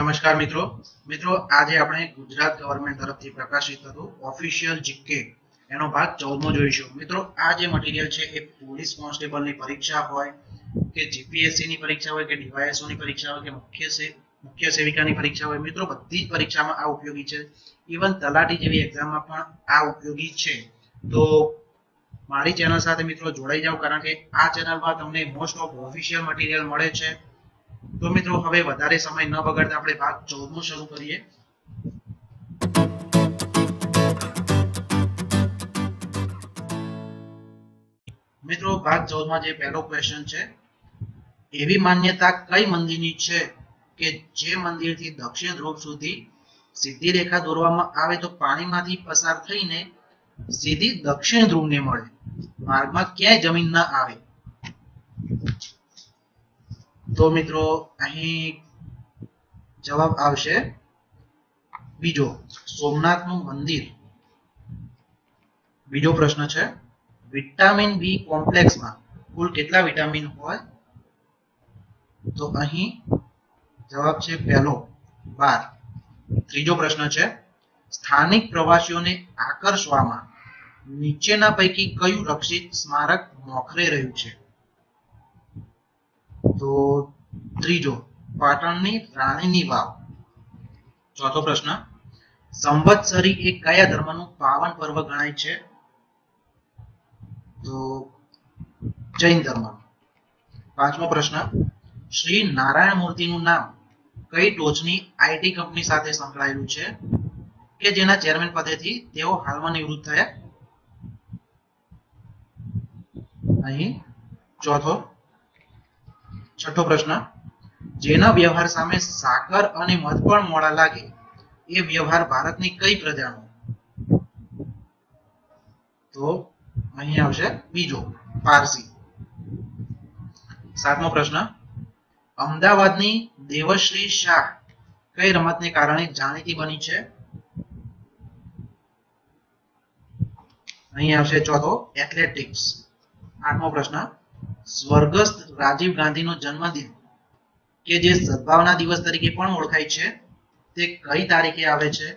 નમસ્કાર મિત્રો આજે આપણે ગુજરાત ગવર્મેન્ટ તરફથી પ્રકાશિત થતું ઓફિશિયલ જીકે એનો ભાગ 14મો જોઈશું। મિત્રો આ જે મટીરીયલ છે એ પોલીસ કોન્સ્ટેબલની પરીક્ષા હોય કે જીપીએસસી ની પરીક્ષા હોય કે ડીવાયએસઓ ની પરીક્ષા હોય કે મુખ્ય સેવિકાની પરીક્ષા હોય, મિત્રો બધી જ પરીક્ષામાં આ ઉપયોગી છે। ઇવન તલાટી જેવી એક્ઝામમાં પણ આ ઉપયોગી છે। તો મારી ચેનલ સાથે મિત્રો જોડાઈ જાઓ, કારણ કે આ ચેનલમાં તમને મોસ્ટ ઓફ ઓફિશિયલ મટીરીયલ મળે છે। તો મિત્રો હવે વધારે સમય ન બગાડતા આપણે ભાગ 14મો શરૂ કરીએ। મિત્રો ભાગ 14માં જે પહેલો ક્વેશ્ચન છે, એવી માન્યતા કઈ મંદિરની છે કે જે મંદિરથી દક્ષિણ ધ્રુવ સુધી સીધી રેખા દોરવામાં આવે તો પાણીમાંથી પસાર થઈને સીધી દક્ષિણ ધ્રુવને મળે, માર્ગમાં ક્યાંય જમીન ના આવે? તો મિત્રો અહીં જવાબ આવશે બીજો, સોમનાથનું મંદિર। બીજો પ્રશ્ન છે, વિટામિન બી કોમ્પ્લેક્સમાં કુલ કેટલા વિટામિન હોય? તો અહીં જવાબ છે પહેલો 12। ત્રીજો પ્રશ્ન છે, સ્થાનિક પ્રવાસીઓને આકર્ષવામાં નીચેના પૈકી કયું રક્ષિત સ્મારક મોખરે રહ્યું છે? તો ત્રીજો, પાટણની રાણીની વાવ। ચોથો પ્રશ્ન, સંવત્સરી એ કયા ધર્મનું પાવન પર્વ ગણાય છે? તો જૈન ધર્મ। પાંચમો પ્રશ્ન, શ્રી નારાયણ મૂર્તિનું નામ કઈ ટોચની આઈટી કંપની સાથે સંકળાયેલું છે કે જેના ચેરમેન પદેથી તેઓ હાલમાં નિવૃત્ત થયા? અહીં ચોથો। છઠ્ઠો પ્રશ્ન, જેના વ્યવહાર સામે સાકર અને મધ પણ મોડા લાગે એ વ્યવહાર ભારતની કઈ પ્રજાનો? તો અહીં આવશે બીજો, પારસી। સાતમો પ્રશ્ન, અમદાવાદની દેવશ્રી શાહ કઈ રમતને કારણે જાણીતી બની છે? અહીં આવશે ચોથો, એથ્લેટિક્સ। આઠમો પ્રશ્ન, સ્વર્ગસ્થ રાજીવ ગાંધીનો જન્મદિન કે જે સદભાવના દિવસ તરીકે પણ ઓળખાય છે તે કઈ તારીખે આવે છે?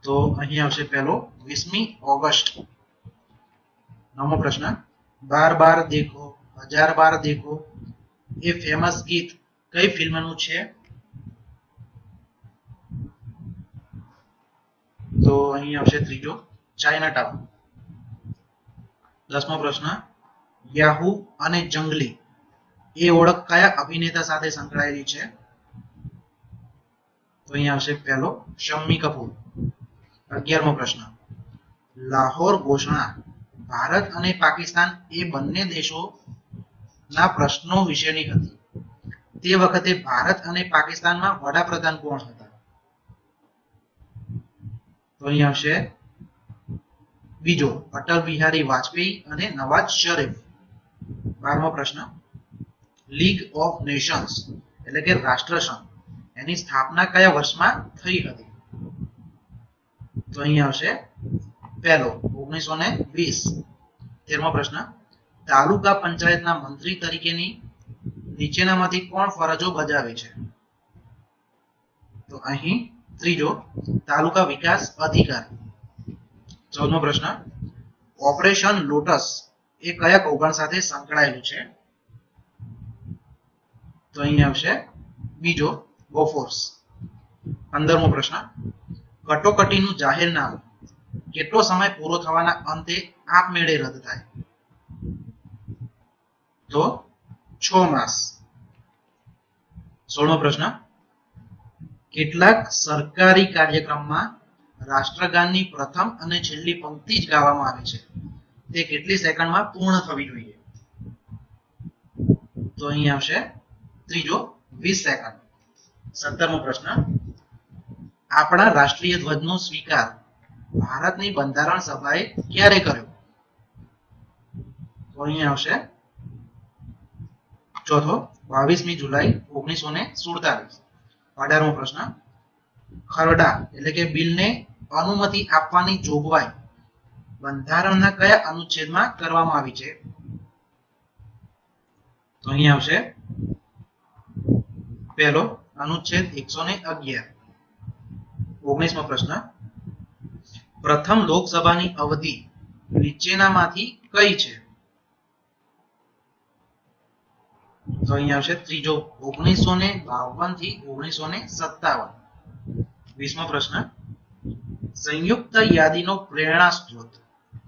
તો અહીં આવશે પહેલો, 20મી ઓગસ્ટ। નવમો પ્રશ્ન, બાર બાર દેખો હજાર બાર દેખો એ ફેમસ ગીત કઈ ફિલ્મનું છે? તો અહીં આવશે ત્રીજો, ચાઇનાટાઉન। 10મો પ્રશ્ન, યાહુ અને જંગલી એ ઓળખ કયા અભિનેતા સાથે સંકળાયેલી છે? તો અહીં આવશે પહેલો, શમ્મી કપૂર। 11મો પ્રશ્ન, લાહોર ઘોષણા ભારત અને પાકિસ્તાન એ બંને દેશોના પ્રશ્નો વિશેની હતી, તે વખતે ભારત અને પાકિસ્તાનમાં વડાપ્રધાન કોણ હતા? તો અહીં આવશે બીજો, અટલ બિહારી વાજપેયી અને નવાઝ શરીફ। 12મો પ્રશ્ન, લીગ ઓફ નેશન્સ એટલે કે રાષ્ટ્રસંઘ એની સ્થાપના કયા વર્ષમાં થઈ હતી? તો અહીં આવશે પહેલો, 1920। 13મો પ્રશ્ન, તાલુકા પંચાયતના મંત્રી તરીકેની નીચેનામાંથી કોણ ફરજો બજાવે છે? તો અહીં ત્રીજો, તાલુકા વિકાસ અધિકારી। 14મો પ્રશ્ન, ઓપરેશન લોટસ એ કયા કૌભાંડ સાથે સંકળાયેલું છે? તો અહીં આવશે બીજો, બોફોર્સ। 15મો પ્રશ્ન, કટોકટીનું જાહેરનામું કેટલો સમય પૂરો થવાના અંતે આપમેળે રદ થાય? તો 6 માસ। 16મો પ્રશ્ન, કેટલાક સરકારી કાર્યક્રમમાં રાષ્ટ્રગાનની પ્રથમ અને છેલ્લી પંક્તિ જ ગાવામાં આવે છે, તે કેટલી સેકન્ડમાં પૂર્ણ થવી જોઈએ? તો અહીં આવશે ત્રીજો, 20 સેકન્ડ। 17મો પ્રશ્ન, આપણા રાષ્ટ્રીય ધ્વજનો સ્વીકાર ભારતની બંધારણ સભાએ ક્યારે કર્યો? તો અહીં આવશે ચોથો, 22મી જુલાઈ 1947। 18મો પ્રશ્ન, ખરડા એટલે કે બિલને અનુમતિ આપવાની જોગવાઈ બંધારણના કયા અનુચ્છેદમાં કરવામાં આવી છે? તો અહીં આવશે પહેલો અનુચ્છેદ 111. 19મો પ્રશ્ન, પ્રથમ લોકસભાની અવધિ નીચેનામાંથી કઈ છે? તો અહીંયા આવશે ત્રીજો 1952 થી 1957. 20મો પ્રશ્ન, સંયુક્ત યાદીનો પ્રેરણા સ્ત્રોત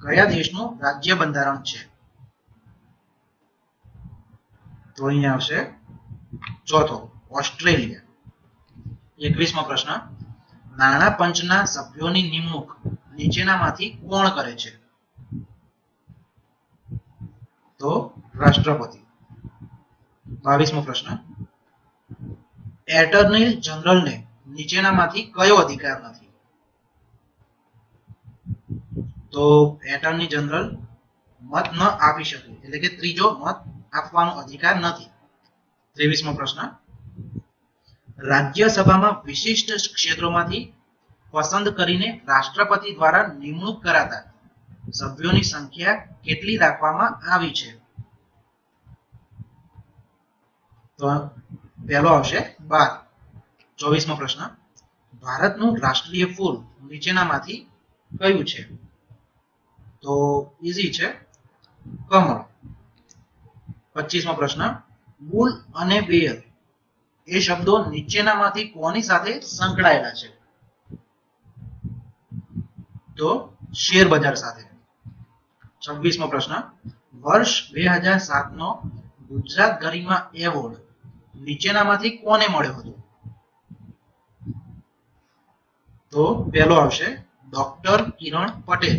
કયા દેશનું રાજ્ય બંધારણ છે? તો અહીંયા આવશે ચોથો ઓસ્ટ્રેલિયા. 21મો પ્રશ્ન, નાણાં પંચના સભ્યોની નિમણૂક નીચેનામાંથી કોણ કરે છે? તો રાષ્ટ્રપતિ. 22મો પ્રશ્ન, એટર્ની જનરલને નીચેનામાંથી કયો અધિકાર નથી? તો એટર્ની જનરલ મત ન આપી શકે, એટલે કે ત્રીજો મત આપવાનો અધિકાર નથી. 23મો પ્રશ્ન, રાજ્યસભામાં વિશિષ્ટ ક્ષેત્રોમાંથી પસંદ કરીને રાષ્ટ્રપતિ દ્વારા નિમણૂક કરાતા સભ્યોની સંખ્યા કેટલી રાખવામાં આવી છે? તો પહેલો આવશે 12. 24મો પ્રશ્ન, ભારતનું રાષ્ટ્રીય ફૂલ નીચેનામાંથી કયું છે? તો ઈઝી છે, કમળ. 25મો પ્રશ્ન, બુલ અને બેર એ શબ્દો નીચેનામાંથી કોની સાથે સંકળાયેલા છે? તો શેર બજાર સાથે. 26મો પ્રશ્ન, વર્ષ 2007 નો ગુજરાત ગરિમા એવોર્ડ નીચેનામાંથી કોને મળ્યો હતો? તો પહેલો આવશે ડોક્ટર કિરણ પટેલ.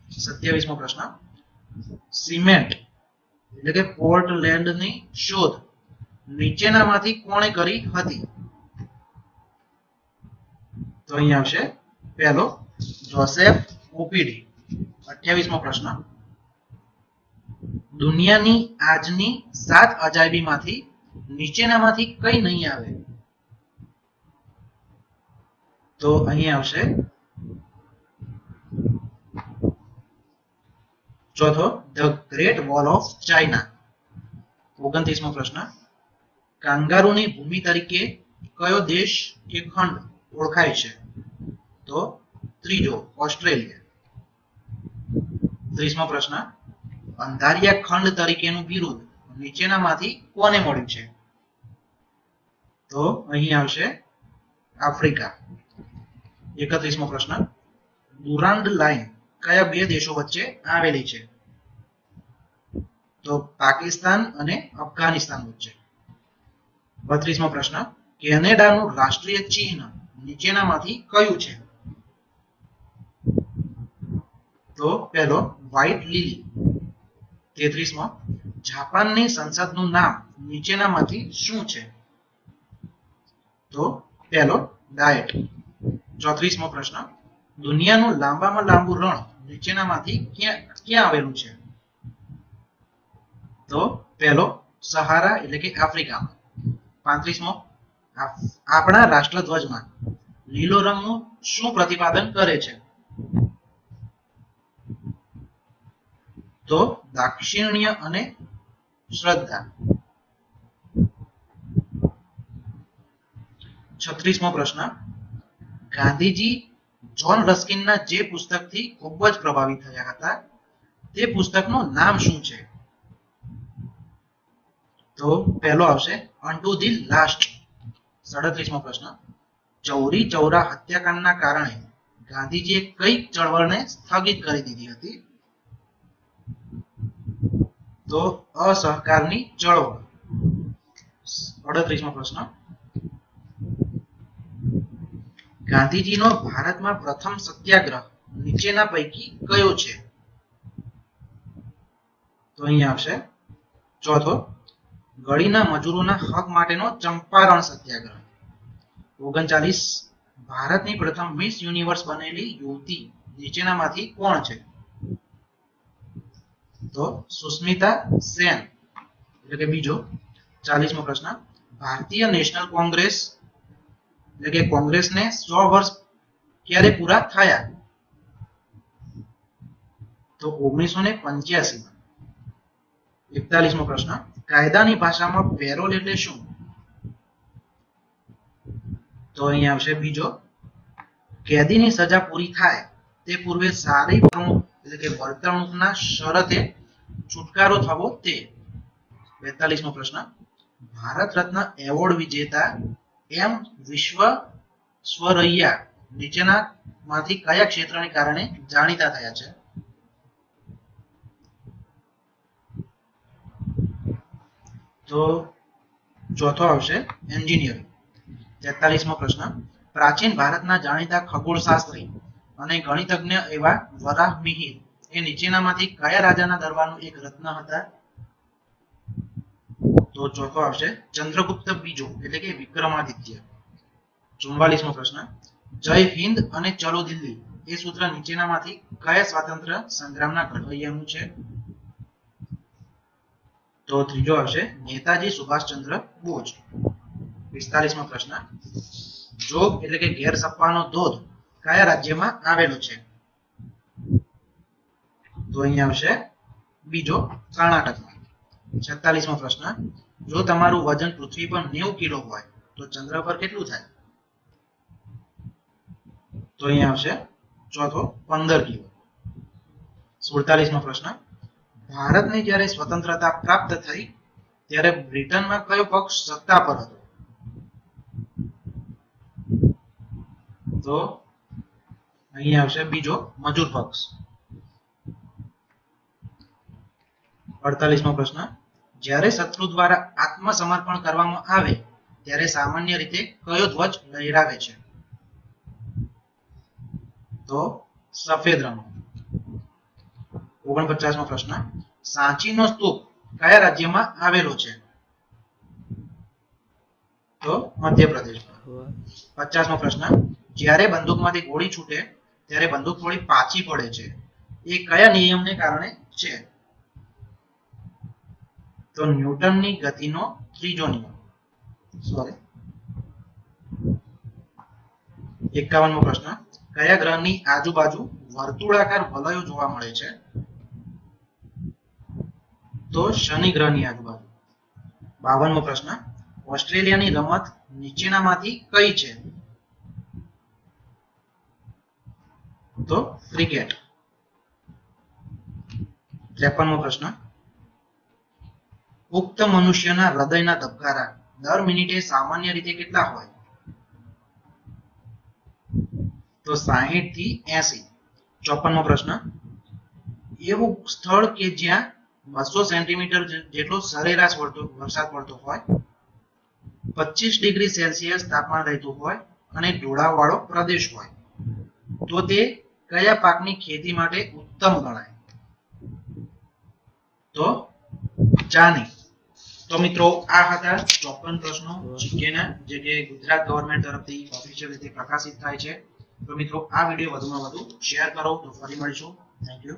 27મો પ્રશ્ન, સિમેન્ટ એટલે કે પોર્ટલેન્ડની શોધ નીચેનામાંથી કોણે કરી હતી? તો અહીંયા આવશે પહેલો જોસેફ ઓપીડી. 28મો પ્રશ્ન, દુનિયાની આજની 7 અજાયબીમાંથી નીચેનામાંથી કઈ નહીં આવે? તો અહીંયા આવશે ચોથો the great wall of China. 29મો પ્રશ્ન, કાંગારુની ભૂમિ તરીકે કયો દેશ કે ખંડ ઓળખાય છે? તો ત્રીજો ઓસ્ટ્રેલિયા. 30મો પ્રશ્ન, અંધારિયા ખંડ તરીકેનું બિરુદ નીચેનામાંથી કોને મળ્યું છે? તો અહીં આવશે આફ્રિકા. 31મો પ્રશ્ન, ડુરાન્ડ લાઈન કયા બે દેશો વચ્ચે આવેલી છે? તો પાકિસ્તાન અને અફઘાનિસ્તાન વચ્ચે. 32મો પ્રશ્ન, કેનેડાનું રાષ્ટ્રીય ચિહ્ન નીચેનામાંથી કયું છે? તો પહેલો વ્હાઇટ લીલી. 33મો, જાપાનની સંસદનું નામ નીચેનામાંથી શું છે? તો પહેલો ડાયટ. 34મો પ્રશ્ન, દુનિયાનું લાંબામાં લાંબુ રણ નીચેનામાંથી ક્યાં આવેલું છે? તો પહેલો સહારા એટલે કે આફ્રિકામાં. 35મો, આપણા રાષ્ટ્રધ્વજમાં લીલો રંગનું શું પ્રતિપાદન કરે છે? તો દાક્ષિણ્ય અને શ્રદ્ધા. 36મો પ્રશ્ન, ગાંધીજી જ્હોન રસ્કિનના જે પુસ્તકથી ખૂબ જ પ્રભાવિત થયા હતા તે પુસ્તકનું નામ શું છે? તો પહેલો આવશે અનટુ ધી લાસ્ટ. 37મો પ્રશ્ન, ચૌરી ચૌરા હત્યાકાંડના કારણે ગાંધીજીએ કઈ ચળવળને સ્થગિત કરી દીધી હતી? તો અસહકારની ચળવળ. 38મો પ્રશ્ન, ગાંધીજીનો ભારતમાં પ્રથમ સત્યાગ્રહ નીચેના પૈકી કયો છે? તો અહીંયા આવશે ચોથો ગળીના મજૂરોના હક માટેનો ચંપારણ સત્યાગ્રહ. 39, ભારતની પ્રથમ મિસ યુનિવર્સ બનેલી યુવતી નીચેનામાંથી કોણ છે? તો સુસ્મિતા સેન એટલે કે બીજો. 40મો પ્રશ્ન, ભારતીય નેશનલ કોંગ્રેસ એટલે કે કોંગ્રેસને 100 વર્ષ ક્યારે પૂરા થયા? તો 1985. 41મો પ્રશ્ન, કાયદાની ભાષામાં પેરોલ એટલે શું? તો અહીંયા આવશે બીજો, કેદીની સજા પૂરી થાય તે પૂર્વે સારી એટલે કે વર્તણૂકના શરતે છુટકારો થવો તે. 42મો પ્રશ્ન, ભારત રત્ન એવોર્ડ વિજેતા એમ વિશ્વેશ્વરૈયા નીચેનામાંથી કયા ક્ષેત્રને કારણે જાણીતા થયા છે? તો ચોથો આવશે એન્જિનિયરિંગ. 43મો પ્રશ્ન, પ્રાચીન ભારતના જાણીતા ખગોળશાસ્ત્રી અને ગણિતજ્ઞ એવા વરાહમિહિર એ નીચેનામાંથી કયા રાજાના દરબારનું એક રત્ન હતા? તો ચોથો આવશે ચંદ્રગુપ્ત બીજો એટલે કે વિક્રમાદિત્ય. 44મો પ્રશ્ન, જય હિન્દ અને ચલો દિલ્હી એ સૂત્ર નીચેનામાંથી કયા સ્વાતંત્ર્ય સંગ્રામના ઘડવૈયાનું છે? તો ત્રીજો આવશે નેતાજી સુભાષચંદ્ર બોઝ. 45મો પ્રશ્ન, જોગ એટલે કે ઘેર સપ્પાનો ધોધ કયા રાજ્યમાં આવેલો છે? તો અહીંયા આવશે બીજો, કર્ણાટકમાં. 46મો પ્રશ્ન, જો તમારું વજન પૃથ્વી પર 90 કિલો હોય તો ચંદ્ર પર કેટલું થાય? તો અહીંયા આવશે ચોથો 15 કિલો. 47મો પ્રશ્ન, ભારતને જ્યારે સ્વતંત્રતા પ્રાપ્ત થઈ ત્યારે બ્રિટનમાં કયો પક્ષ સત્તા પર હતો? તો અહીંયા આવશે બીજો, મજૂર પક્ષ. 48મો પ્રશ્ન, જ્યારે શત્રુ દ્વારા આત્મસમર્પણ કરવામાં આવે ત્યારે સામાન્ય રીતે કયો ધ્વજ લહેરાવે છે? તો સફેદ રંગ. 49મો પ્રશ્ન, સાંચીનો સ્તૂપ કયા રાજ્યમાં આવેલો છે? તો મધ્યપ્રદેશમાં. 50મો પ્રશ્ન, જ્યારે બંદૂકમાંથી ગોળી છૂટે ત્યારે બંદૂક થોડી પાછી પડે છે એ કયા નિયમને કારણે છે? તો ન્યૂટનની ગતિનો ત્રીજો નિયમ. 51મો પ્રશ્ન, કયા ગ્રહની આજુબાજુ વર્તુળાકાર વલયો જોવા મળે છે? તો શનિ ગ્રહની આજુબાજુ. 52મો પ્રશ્ન, ઓસ્ટ્રેલિયાની રમત નીચેનામાંથી કઈ છે? તો ક્રિકેટ. 53મો પ્રશ્ન, પુખ્ત મનુષ્યના હૃદયના ધબકારા દર મિનિટે સામાન્ય રીતે કેટલા હોય? તો 60 થી 80. 54મો પ્રશ્ન, એવું સ્થળ કે જ્યાં 200 સેન્ટીમીટર જેટલો સરેરાશ વરસાદ પડતો હોય, 25 ડિગ્રી સેલ્સિયસ તાપમાન રહેતું હોય અને ઢોળાવવાળો પ્રદેશ હોય તો તે કયા પાકની ખેતી માટે ઉત્તમ ગણાય? તો ચાની. તો મિત્રો આ હતા 54 પ્રશ્નો જીકેના, જે કે ગુજરાત ગવર્મેન્ટ તરફથી ઓફિશિયલ રીતે પ્રકાશિત થાય છે. તો મિત્રો આ વિડીયો વધુમાં વધુ શેર કરો. તો ફરી મળીશું. Thank you.